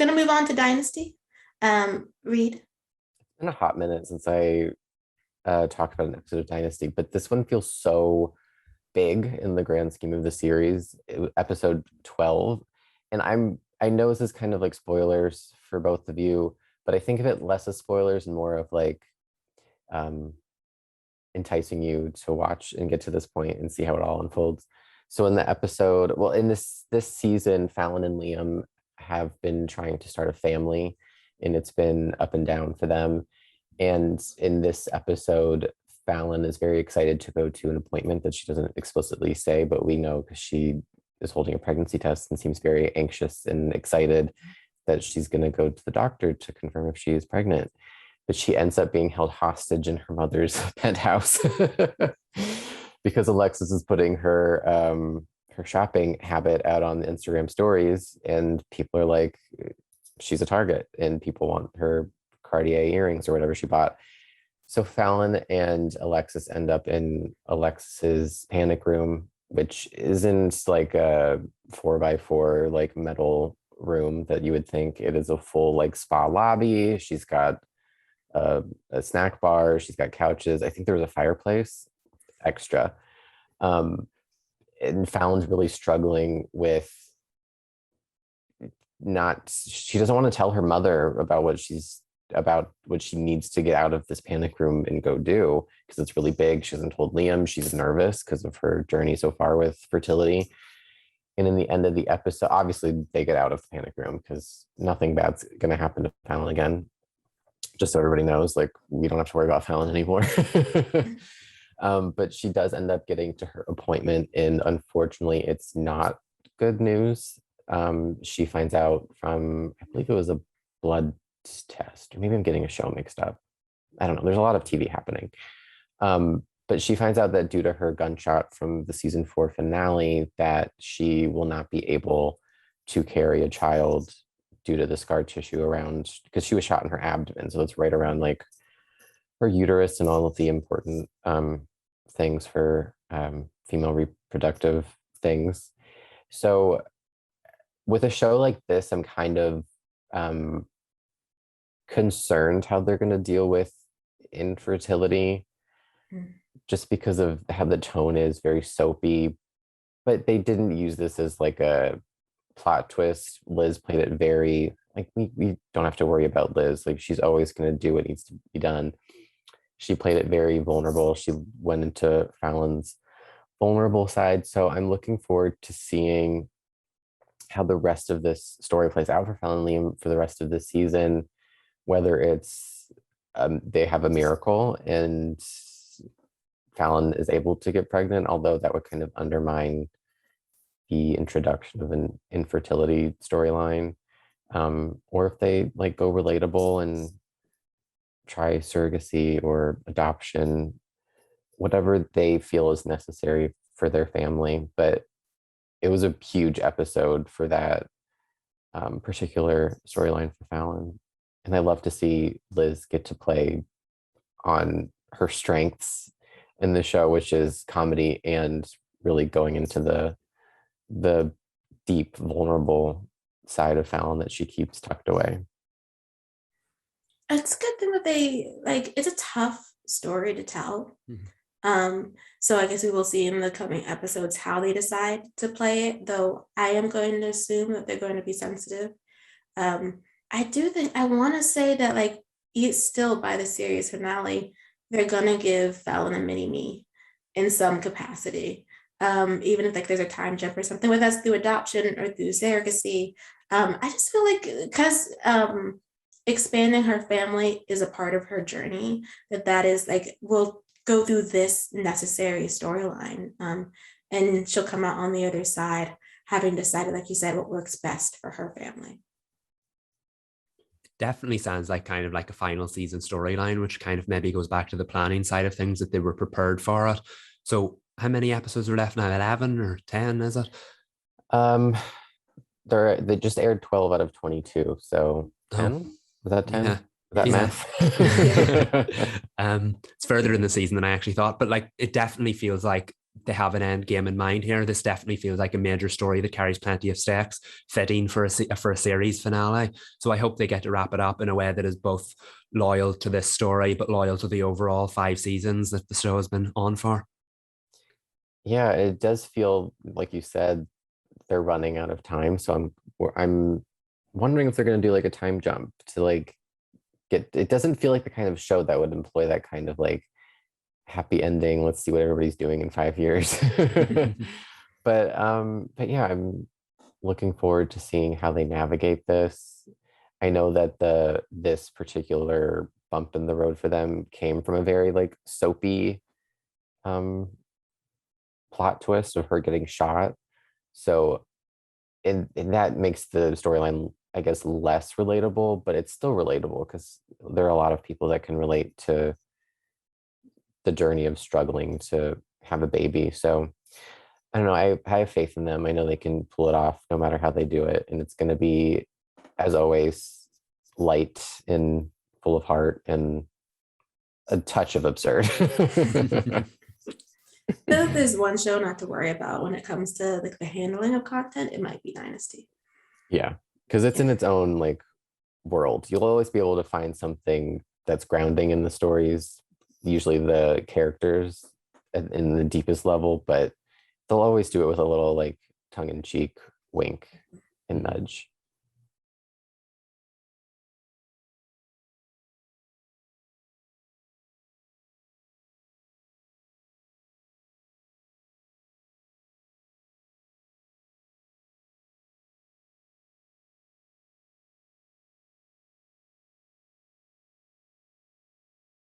going to move on to Dynasty. Reed. It's been a hot minute since I talked about an episode of Dynasty, but this one feels so big in the grand scheme of the series. Episode 12, and I know this is kind of like spoilers for both of you, but I think of it less as spoilers and more of like um, enticing you to watch and get to this point and see how it all unfolds. So in the episode, well, in this season, Fallon and Liam have been trying to start a family, and it's been up and down for them. And in this episode, Fallon is very excited to go to an appointment that she doesn't explicitly say, but we know because she is holding a pregnancy test and seems very anxious and excited that she's going to go to the doctor to confirm if she is pregnant. But she ends up being held hostage in her mother's penthouse because Alexis is putting her shopping habit out on the Instagram stories, and people are like, she's a target, and people want her Cartier earrings or whatever she bought. So Fallon and Alexis end up in Alexis's panic room, which isn't like a 4x4 like metal room that you would think. It is a full like spa lobby. She's got a snack bar. She's got couches. I think there was a fireplace extra. And Fallon's really struggling with she doesn't want to tell her mother about what she needs to get out of this panic room and go do, because it's really big. She hasn't told Liam. She's nervous because of her journey so far with fertility. And in the end of the episode, obviously they get out of the panic room because nothing bad's going to happen to Fallon again. Just so everybody knows, like, we don't have to worry about Fallon anymore. But she does end up getting to her appointment, and unfortunately it's not good news. She finds out from, I believe it was a blood test, or maybe I'm getting a show mixed up. I don't know. There's a lot of TV happening. But she finds out that due to her gunshot from the season 4 finale, that she will not be able to carry a child due to the scar tissue around, because she was shot in her abdomen. So it's right around like her uterus and all of the important things for female reproductive things. So with a show like this, I'm kind of concerned how they're going to deal with infertility, just because of how the tone is very soapy. But they didn't use this as like a plot twist. Liz played it very like, we don't have to worry about Liz. Like, she's always going to do what needs to be done. She played it very vulnerable. She went into Fallon's vulnerable side. So I'm looking forward to seeing how the rest of this story plays out for Fallon and Liam for the rest of the season, whether it's they have a miracle and Fallon is able to get pregnant, although that would kind of undermine the introduction of an infertility storyline, or if they like go relatable and try surrogacy or adoption, whatever they feel is necessary for their family. But it was a huge episode for that particular storyline for Fallon. And I love to see Liz get to play on her strengths in the show, which is comedy and really going into the deep, vulnerable side of Fallon that she keeps tucked away. It's a good thing that they like. It's a tough story to tell. So I guess we will see in the coming episodes how they decide to play it. Though I am going to assume that they're going to be sensitive. I do think I want to say that like it's still by the series finale, they're gonna give Fallon a mini me in some capacity. Even if like there's a time jump or something, whether that's through adoption or through surrogacy. I just feel like because expanding her family is a part of her journey, that is like will go through this necessary storyline, and she'll come out on the other side having decided, like you said, what works best for her family. Definitely sounds like kind of like a final season storyline, which kind of maybe goes back to the planning side of things, that they were prepared for it. So how many episodes are left now? 11 or 10, is it? They just aired 12 out of 22, so 10. Was that 10? Yeah. That math? It's further in the season than I actually thought, but like it definitely feels like they have an end game in mind here. This definitely feels like a major story that carries plenty of stakes, fitting for a series finale. So I hope they get to wrap it up in a way that is both loyal to this story, but loyal to the overall 5 seasons that the show has been on for. Yeah, it does feel like you said they're running out of time. So I'm wondering if they're going to do like a time jump to like get. It doesn't feel like the kind of show that would employ that kind of like happy ending. Let's see what everybody's doing in 5 years. But yeah, I'm looking forward to seeing how they navigate this. I know that this particular bump in the road for them came from a very like soapy um plot twist of her getting shot. So and that makes the storyline, I guess, less relatable, but it's still relatable because there are a lot of people that can relate to the journey of struggling to have a baby. So I don't know. I have faith in them. I know they can pull it off no matter how they do it. And it's going to be, as always, light and full of heart and a touch of absurd. If there's one show not to worry about when it comes to like the handling of content, it might be Dynasty. Yeah, because it's in its own like world. You'll always be able to find something that's grounding in the stories, usually the characters in the deepest level, but they'll always do it with a little like tongue-in-cheek wink and nudge.